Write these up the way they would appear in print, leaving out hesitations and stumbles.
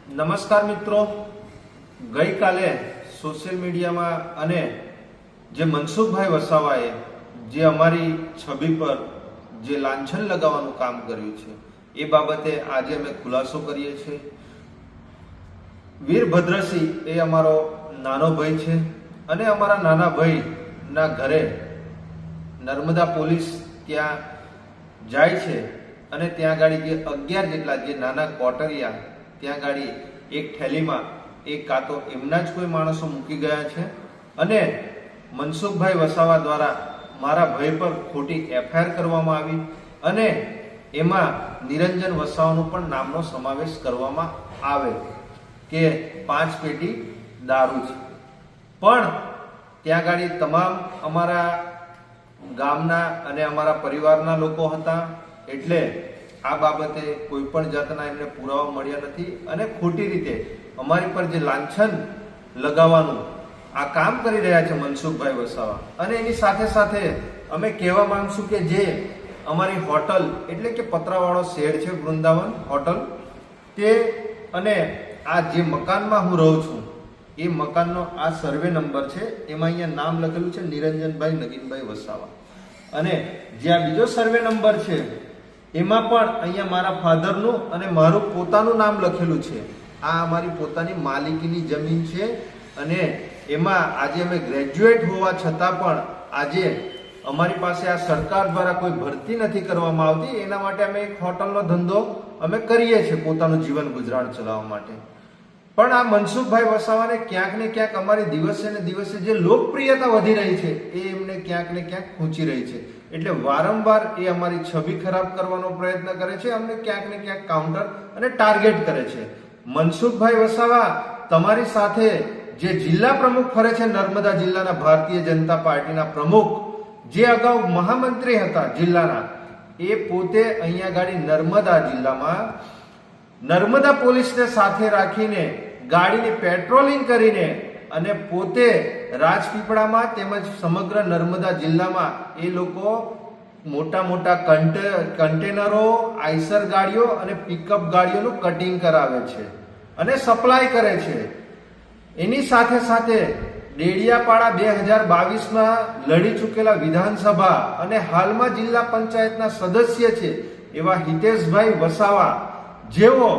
નમસ્કાર મિત્રો, ગઈકાલે સોશિયલ મીડિયામાં અને જે મનસુખભાઈ વસાવાએ જે અમારી છબી પર જે લાંછન લગાવવાનું કામ કર્યું છે એ બાબતે આજે અમે ખુલાસો કરીએ છીએ. વીરભદ્રસિંહ એ અમારો નાનો ભાઈ છે અને અમારા નાના ભાઈના ઘરે નર્મદા પોલીસ ત્યાં જાય છે અને ત્યાં ગાડી જે 11 જેટલા જે નાના કોટરિયા ત્યાં ગાડી એક થેલીમાં એક કાં તો એમના જ કોઈ માણસો મૂકી ગયા છે અને મનસુખભાઈ વસાવા દ્વારા મારા ભાઈ પર ખોટી એફઆઈઆર કરવામાં આવી અને એમાં નિરંજન વસાવાનું પણ નામનો સમાવેશ કરવામાં આવે કે 5 પેટી દારૂ છે. પણ ત્યાં ગાડી તમામ અમારા ગામના અને અમારા પરિવારના લોકો હતા એટલે આ બાબતે કોઈ પણ જાતના એમને પુરાવા મળ્યા નથી અને ખોટી રીતે અમારી પર જે લાંછન લગાવવાનું આ કામ કરી રહ્યા છે મનસુખભાઈ વસાવા. અને એની સાથે સાથે અમે કહેવા માંગશું કે જે અમારી હોટલ એટલે કે પતરાવાળો શેડ છે વૃંદાવન હોટલ તે અને આ જે મકાનમાં હું રહું છું એ મકાનનો આ સર્વે નંબર છે, એમાં અહીંયા નામ લખેલું છે નિરંજનભાઈ નગીનભાઈ વસાવા અને જે આ બીજો સર્વે નંબર છે એમાં પણ અહીંયા મારા ફાધરનું અને મારું પોતાનું નામ લખેલું છે. આ અમારી પોતાની માલિકીની જમીન છે અને એમાં આજે અમે ગ્રેજ્યુએટ હોવા છતાં પણ આજે અમારી પાસે આ સરકાર દ્વારા કોઈ ભરતી નથી કરવામાં આવતી. એના માટે અમે એક હોટલનો ધંધો અમે કરીએ છીએ પોતાનું જીવન ગુજરાન ચલાવવા માટે. પણ આ મનસુખભાઈ વસાવાને ક્યાંક ને ક્યાંક અમારી દિવસે ને દિવસે જે લોકપ્રિયતા વધી રહી છે એ એમને ક્યાંક ને ક્યાંક ખૂંચી રહી છે. એટલે વારંવાર એ અમારી છબી ખરાબ કરવાનો પ્રયત્ન કરે છે, અમને ક્યાંક ને ક્યાંક કાઉન્ટર અને ટાર્ગેટ કરે છે. મનસુખભાઈ વસાવા તમારી સાથે જે જિલ્લા પ્રમુખ ફરે છે નર્મદા જિલ્લાના ભારતીય જનતા પાર્ટીના પ્રમુખ, જે અગાઉ મહામંત્રી હતા જિલ્લાના, એ પોતે અહીંયા ગાડી નર્મદા જિલ્લામાં નર્મદા પોલીસને સાથે રાખીને ગાડીની પેટ્રોલિંગ કરીને અને પોતે રાજપીપળામાં તેમજ સમગ્ર નર્મદા જિલ્લામાં એ લોકો મોટા મોટા કન્ટેનરો, આઈસર ગાડીઓ અને પિકઅપ ગાડીઓનું કટિંગ કરાવે છે અને સપ્લાય કરે છે. એની સાથે સાથે ડેડિયાપાડા 2022માં લડી ચૂકેલા વિધાનસભા અને હાલમાં જિલ્લા પંચાયતના સદસ્ય છે એવા હિતેશભાઈ વસાવા જેઓ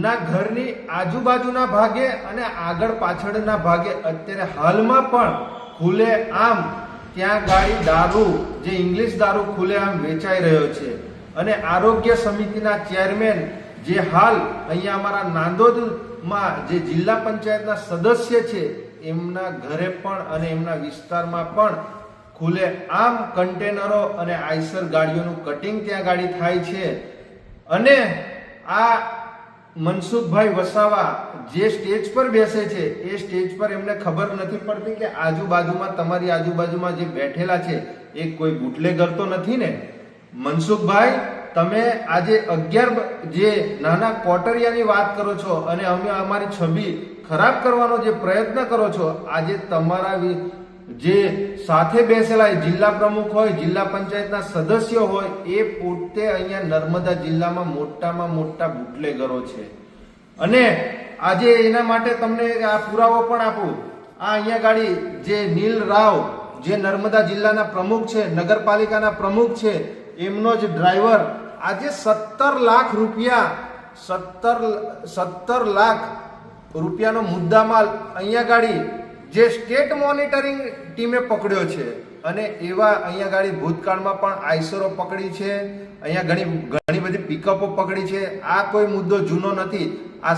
ના ઘરની આજુબાજુના ભાગે અને આગળ પાછળના ભાગે અત્યારે હાલમાં પણ ખુલ્લે આમ ત્યાં ગાડી દારૂ જે ઇંગ્લિશ દારૂ ખુલ્લે આમ વેચાઈ રહ્યો છે. અને આરોગ્ય સમિતિના ચેરમેન જે હાલ અહીંયા અમારા નાંદોદમાં જે જિલ્લા પંચાયતના સદસ્ય છે એમના ઘરે પણ અને એમના વિસ્તારમાં પણ ખુલ્લે આમ કન્ટેનરો અને આઈસર ગાડીઓનું કટિંગ ત્યાં ગાડી થાય છે. અને આ મનસુખભાઈ વસાવા જે સ્ટેજ પર બેસે છે એ સ્ટેજ પર એમને ખબર નથી પડતી કે આજુબાજુમાં તમારી આજુબાજુમાં જે બેઠેલા છે એ કોઈ બુટલેગર તો નથી ને. મનસુખભાઈ, તમે આજે 11 જે નાના કોટરિયાની વાત કરો છો અને અમે અમારી છબી ખરાબ કરવાનો જે પ્રયત્ન કરો છો, આજે તમારા જે સાથે બેસેલા જિલ્લા પ્રમુખ હોય, જિલ્લા પંચાયતના સદસ્યો હોય, એ પોતે અહીંયા નર્મદા જિલ્લામાં મોટામાં મોટા બુટલેગરો છે. અને આજે એના માટે તમને આ પુરાવો પણ આપું. આ અહીંયા ગાડી જે નીલ રાવ જે નર્મદા જિલ્લાના પ્રમુખ છે, નગરપાલિકાના પ્રમુખ છે, એમનો જ ડ્રાઈવર આજે 17 લાખ રૂપિયાનો મુદ્દામાલ અહીંયા ગાડી જે સ્ટેટ મોનિટરિંગ ટીમે પકડ્યો છે. અને એવા અહીંયા ગાડી ભૂતકાળમાં પણ આઈસરો પકડી છે, અહીંયા ઘણી બધી પિકઅપો પકડી છે. આ કોઈ મુદ્દો જૂનો નથી. આ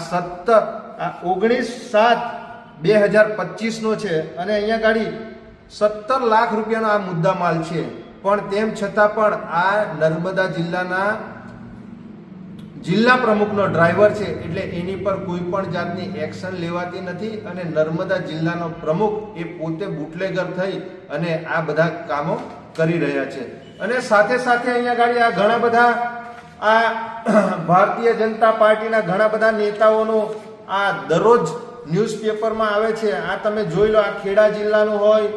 19/7/2025 નો છે અને અહીંયા ગાડી 17 લાખ રૂપિયાનો આ મુદ્દામાલ છે. પણ તેમ છતાં પણ આ નર્મદા જિલ્લાના જિલ્લા પ્રમુખનો ડ્રાઈવર છે એટલે એની પર કોઈ પણ જાતની એક્શન લેવાતી નથી. અને નર્મદા જિલ્લાનો પ્રમુખ એ પોતે બુટલેગર થઈ અને આ બધા કામો કરી રહ્યા છે. અને સાથે સાથે અહીંયા ગાડી આ ઘણા બધા આ ભારતીય જનતા પાર્ટીના ઘણા બધા નેતાઓનું આ દરરોજ ન્યૂઝપેપરમાં આવે છે. આ તમે જોઈ લો, આ ખેડા જિલ્લાનું હોય,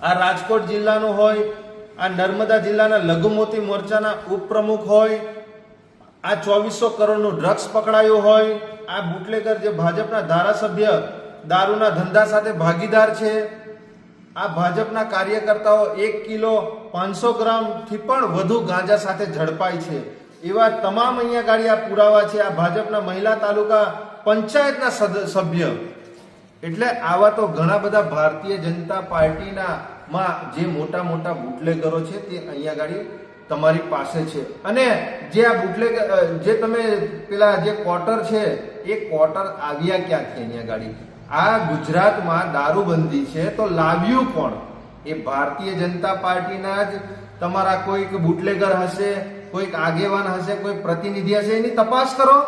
આ રાજકોટ જિલ્લાનું હોય, આ નર્મદા જિલ્લાના લઘુમતી મોરચાના ઉપપ્રમુખ હોય, આ 2400 કરોડનું ડ્રગ્સ પકડાયું હોય, આ બુટલેગર જે ભાજપના ધારાસભ્ય દારૂના ધંધા સાથે ભાગીદાર છે, આ ભાજપના કાર્યકર્તાઓ 1 કિલો 500 ગ્રામથી પણ વધુ ગાંજા સાથે ઝડપાય છે, એવા તમામ અહીંયા ગાડી આ પુરાવા છે. આ ભાજપના મહિલા તાલુકા પંચાયતના સભ્ય. એટલે આવા તો ઘણા બધા ભારતીય જનતા પાર્ટીના માં જે મોટા મોટા બુટલેગરો છે તે અહીંયા ગાડી તમારી પાસે છે. અને જે આ બુટલેગર જે તમે પેલા જે ક્વાર્ટર છે એ ક્વાર્ટર આવ્યા ક્યાંથી અહીંયા ગાડી? આ ગુજરાતમાં દારૂબંધી છે તો લાવ્યું કોણ? એ ભારતીય જનતા પાર્ટીના જ તમારા કોઈક બુટલેગર હશે, કોઈક આગેવાન હશે, કોઈ પ્રતિનિધિ હશે. એની તપાસ કરો.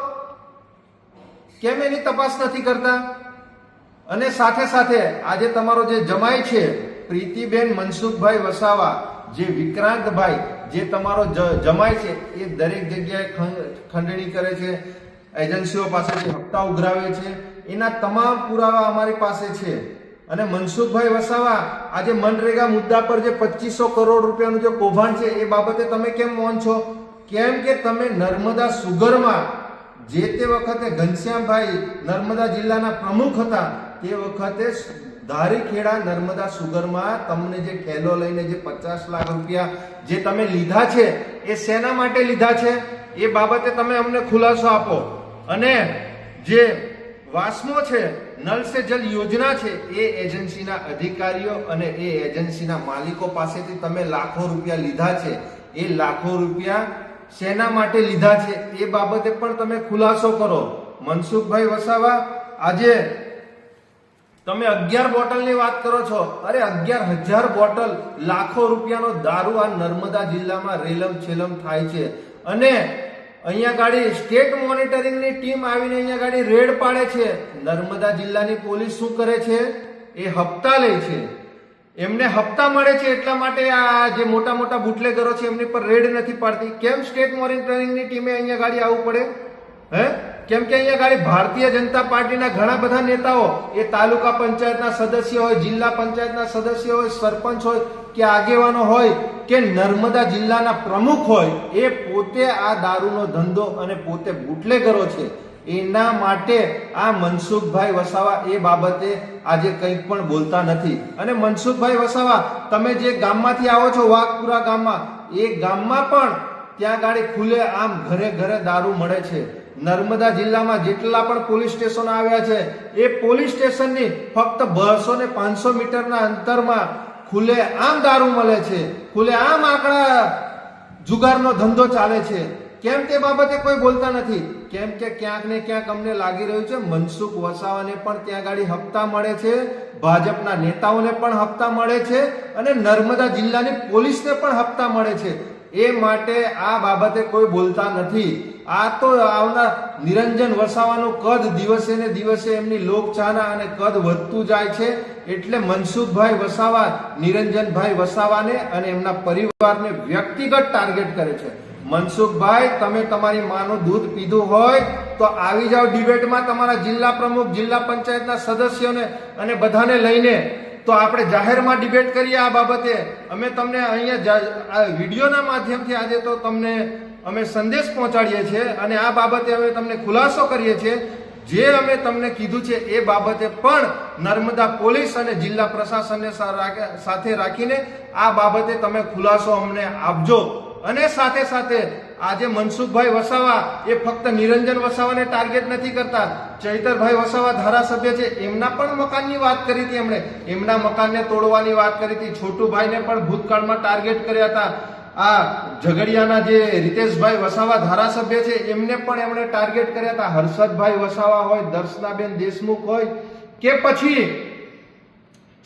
કેમ એની તપાસ નથી કરતા? અને સાથે સાથે આજે તમારો જે જમાઈ છે પ્રીતિબેન મનસુખભાઈ વસાવા, જે વિક્રાંતભાઈ, જે તમારો જમાઈ છે એ દરેક જગ્યાએ ખંડણી કરે છે, એજન્સીઓ પાસેથી હપ્તા ઉઘરાવે છે. એના તમામ પુરાવા અમારી પાસે છે. અને મનસુખભાઈ વસાવા આજે મનરેગા મુદ્દા પર જે 2500 કરોડ રૂપિયાનું જે કૌભાંડ છે એ બાબતે તમે કેમ મૌન છો? કેમ કે તમે નર્મદા સુગરમાં જે તે વખતે ઘનશ્યામભાઈ નર્મદા જિલ્લાના પ્રમુખ હતા, તે વખતે ધારીખેડા નર્મદા સુગરમાં તમને જે ખેલો લઈને જે 50 લાખ રૂપિયા જે તમે લીધા છે એ શેના માટે લીધા છે એ બાબતે તમે અમને ખુલાસો આપો. અને જે વાસ્મો છે, નલ સે જલ યોજના છે, એ એજન્સીના અધિકારીઓ અને એ એજન્સીના માલિકો પાસેથી તમે લાખો રૂપિયા લીધા છે. એ લાખો રૂપિયા શેના માટે લીધા છે એ બાબતે પણ તમે ખુલાસો કરો. મનસુખભાઈ વસાવા, આજે તમે 11 બોટલની વાત કરો છો. અરે 11,000 બોટલ, લાખો રૂપિયાનો દારૂ આ નર્મદા જિલ્લામાં રેલમ છેલમ થાય છે. અને અહીંયા ગાડી સ્ટેટ મોનિટરિંગની ટીમ આવીને અહીંયા ગાડી રેડ પાડે છે. નર્મદા જિલ્લાની પોલીસ શું કરે છે? એ હપ્તા લે છે. એમને હપ્તા મળે છે એટલા માટે આ જે મોટા મોટા બુટલેગરો છે એમની પર રેડ નથી પાડતી. કેમ સ્ટેટ મોનિટરિંગની ટીમે અહીંયા ગાડી આવવું પડે? કેમ કે અહીંયા ગાડી ભારતીય જનતા પાર્ટીના ઘણા બધા નેતાઓ, એ તાલુકા પંચાયતના સદસ્ય હોય, જિલ્લા પંચાયતના સદસ્ય હોય, સરપંચ હોય કે આગેવાનો હોય કે નર્મદા જિલ્લાના પ્રમુખ હોય, એ પોતે આ દારૂનો ધંધો અને પોતે બુટલેગરો છે. એના માટે આ મનસુખભાઈ વસાવા એ બાબતે આજે કંઈક પણ બોલતા નથી. અને મનસુખભાઈ વસાવા, તમે જે ગામમાંથી આવો છો, વાઘપુરા ગામમાં, એ ગામમાં પણ ત્યાં ગાડી ખુલે આમ ઘરે ઘરે દારૂ મળે છે. નર્મદા જિલ્લામાં જેટલા પણ પોલીસ સ્ટેશનો આવ્યા છે એ પોલીસ સ્ટેશનની ફક્ત 200 ને 500 મીટરના અંતરમાં ખુલે આમ દારૂ મળે છે. ખુલે આમ આંકડા જુગારનો ધંધો ચાલે છે. કેમ તે બાબતે કોઈ બોલતા નથી? કેમ કે ક્યાંક ને ક્યાંક અમને લાગી રહ્યું છે મનસુખ વસાવાને પણ ત્યાં ગાડી હપ્તા મળે છે, ભાજપના નેતાઓને પણ હપ્તા મળે છે, અને નર્મદા જિલ્લાની પોલીસને પણ હપ્તા મળે છે. એ માટે આ બાબતે કોઈ બોલતા નથી. આ તો આવનાર નિરંજન વસાવાનું કદ દિવસે ને દિવસે એમની લોકચાહના અને કદ વધતું જાય છે. એટલે મનસુખભાઈ વસાવા નિરંજનભાઈ વસાવાને અને એમના પરિવારને વ્યક્તિગત ટાર્ગેટ કરે છે. મનસુખભાઈ, તમે તમારી માનું દૂધ પીધું હોય તો આવી જાઓ ડિબેટમાં, તમારા જિલ્લા પ્રમુખ, જિલ્લા પંચાયતના સદસ્યોને અને બધાને લઈને, તો આપણે જાહેરમાં ડિબેટ કરીએ આ બાબતે. અમે તમને અહીંયા વિડીયોના માધ્યમથી આજે તો તમને અમે સંદેશ પહોંચાડીએ છીએ અને આ બાબતે અમે તમને ખુલાસો કરીએ છીએ. જે અમે તમને કીધું છે એ બાબતે પણ નર્મદા પોલીસ અને જિલ્લા પ્રશાસનને સાથે રાખીને આ બાબતે તમે ખુલાસો અમને આપજો. અને સાથે સાથે આજે મનસુખભાઈ વસાવા એ ફક્ત નિરંજન વસાવાને ટાર્ગેટ નથી કરતા. ચૈતરભાઈ વસાવા ધારાસભ્ય છે, એમના પણ મકાનની વાત કરી હતી. એમણે એમના મકાનને તોડવાની વાત કરી હતી. છોટુભાઈને પણ ભૂતકાળમાં ટાર્ગેટ કર્યા હતા. આ ઝઘડિયાના જે રીતેશભાઈ વસાવા ધારાસભ્ય છે એમને પણ એમણે ટાર્ગેટ કર્યા હતા. હર્ષદભાઈ વસાવા હોય, દર્શનાબેન દેશમુખ હોય કે પછી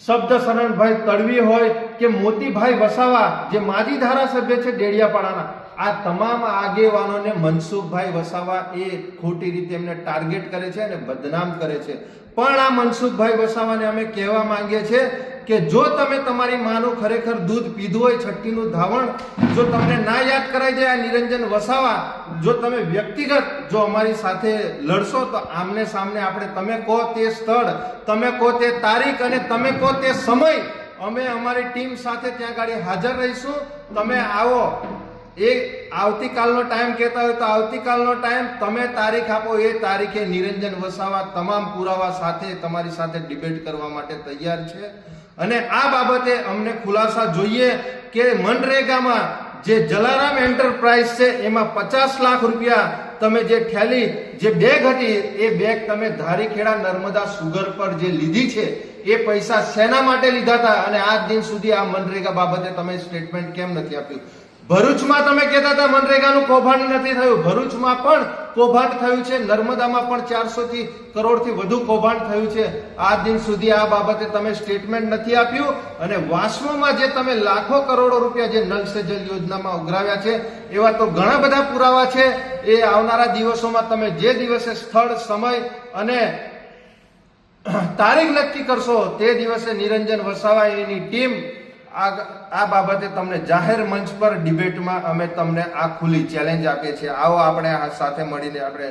શબ્દ શરણભાઈ તડવી હોય કે મોતીભાઈ વસાવા જે માજી ધારાસભ્ય છે ડેડિયાપાડાના, આ તમામ આગેવાનોને મનસુખભાઈ વસાવા એ ખોટી રીતે એમને ટાર્ગેટ કરે છે અને બદનામ કરે છે. પણ આ મનસુખભાઈ વસાવાને અમે કહેવા માંગીએ છીએ કે જો તમે તમારી માનું ખરેખર દૂધ પીધું હોય, છઠ્ઠીનું ધાવણ જો તમને ના યાદ કરાઈ જાય આ નિરંજન વસાવા, જો તમે વ્યક્તિગત જો અમારી સાથે લડશો તો આમને સામને આપણે, તમે કહો તે સ્થળ, તમે કહો તે તારીખ અને તમે કહો તે સમય, અમે અમારી ટીમ સાથે ત્યાં ગાડી હાજર રહીશું. તમે આવો એ આવતીકાલનો ટાઈમ કહેતા હોય તો આવતીકાલનો ટાઈમ, તમે તારીખ આપો એ તારીખે નિરંજન વસાવા તમામ પુરાવા સાથે તમારી સાથે ડિબેટ કરવા માટે તૈયાર છે. અને આ બાબતે અમને ખુલાસા જોઈએ કે મનરેગામાં જે જલારામ એન્ટરપ્રાઇઝ છે એમાં 50 લાખ રૂપિયા તમે જે થેલી જે બેગ હતી એ બેગ તમે ધારીખેડા નર્મદા સુગર પર જે લીધી છે એ પૈસા શેના માટે લીધા હતા અને આજ દિન સુધી આ મનરેગા બાબતે તમે સ્ટેટમેન્ટ કેમ નથી આપ્યું? ભરૂચમાં તમે કહેતા હતા મનરેગાનું કૌભાંડ નથી થયું, ભરૂચમાં પણ કૌભાંડ થયું છે, નર્મદામાં પણ 400 કરોડથી વધુ કૌભાંડ થયું છે. આજ દિન સુધી આ બાબતે તમે સ્ટેટમેન્ટ નથી આપ્યું. અને વાસ્મોમાં જે તમે લાખો કરોડો રૂપિયા જે નલ સે જલ યોજનામાં ઉઘરાવ્યા છે એવા તો ઘણા બધા પુરાવા છે. એ આવનારા દિવસોમાં તમે જે દિવસે સ્થળ, સમય અને તારીખ નક્કી કરશો તે દિવસે નિરંજન વસાવા એની ટીમ આ બાબતે તમને જાહેર મંચ પર ડિબેટમાં અમે તમને આ ખુલ્લી ચેલેન્જ આપીએ છીએ. આવો આપણે આ સાથે મળીને આપણે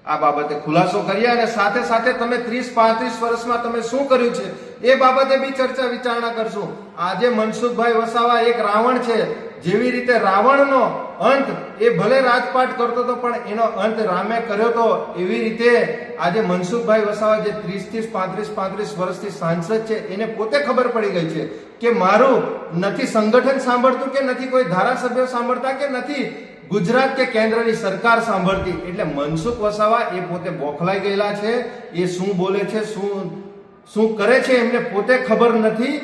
આ બાબતે ખુલાસો કરીએ અને સાથે સાથે તમે 30-35 વર્ષમાં તમે શું કર્યું છે એ બાબતે બી ચર્ચા વિચારણા કરશું. આજે મનસુખભાઈ વસાવા એક રાવણ છે. જેવી રીતે રાવણનો અંત એ ભલે રાજપાટ કરતો હતો પણ એનો અંત રામે કર્યો હતો, એવી રીતે આજે મનસુખભાઈ વસાવા જે 30-35 વર્ષથી સાંસદ છે એને પોતે ખબર પડી ગઈ છે કે મારું નથી સંગઠન સાંભળતું કે નથી કોઈ ધારાસભ્ય સાંભળતા કે નથી ગુજરાત કે કેન્દ્રની સરકાર સાંભળતી. એટલે મનસુખ વસાવા એ પોતે બોખલાઈ ગયેલા છે. એ શું બોલે છે, શું કરે છે એમને પોતે ખબર નથી.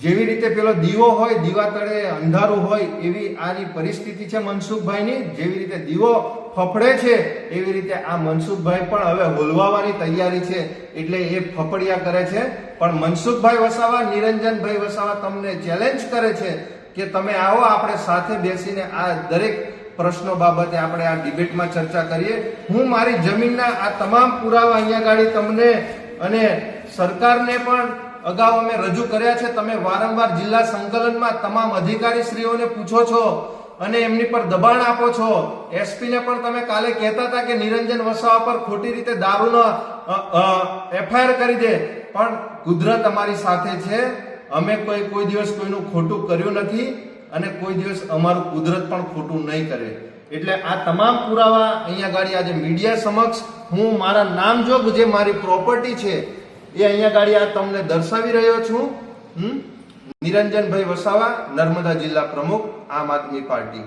જેવી રીતે પેલો દીવો હોય, દીવા તળે અંધારું હોય, એવી આની પરિસ્થિતિ છે મનસુખભાઈની. જેવી રીતે દીવો ફફડે છે એવી રીતે આ મનસુખભાઈ પણ હવે હોલવાવાની તૈયારી છે. એટલે એ ફફડિયા કરે છે. પણ મનસુખભાઈ વસાવા, નિરંજનભાઈ વસાવા તમને ચેલેન્જ કરે છે કે તમે આવો, આપણે સાથે બેસીને આ દરેક પ્રશ્નો બાબતે આપણે આ ડિબેટમાં ચર્ચા કરીએ. હું મારી જમીનના આ તમામ પુરાવા અહીંયા ગાડી તમને અને સરકારને પણ અગાઉ અમે રજૂ કર્યા છે. તમે વારંવાર જિલ્લા સંકલનમાં તમામ અધિકારી શ્રીઓને પૂછો છો અને એમની પર દબાણ આપો છો. એસપી ને પણ તમે કાલે કહેતા હતા કે નિરંજન વસાવા પર ખોટી રીતે દારૂનો FIR કરી દે. પણ કુદરત અમારી સાથે છે. અમે કોઈ દિવસ કોઈનું ખોટું કર્યું નથી અને કોઈ દિવસ અમારું કુદરત પણ ખોટું નહીં કરે. એટલે આ તમામ પુરાવા અહીંયા ગાડી આજે મીડિયા સમક્ષ હું મારા નામજોગ જે મારી પ્રોપર્ટી છે એ અહીંયા ગાડી આ તમને દર્શાવી રહ્યો છું. નિરંજનભાઈ વસાવા, નર્મદા જિલ્લા પ્રમુખ, આમ આદમી પાર્ટી.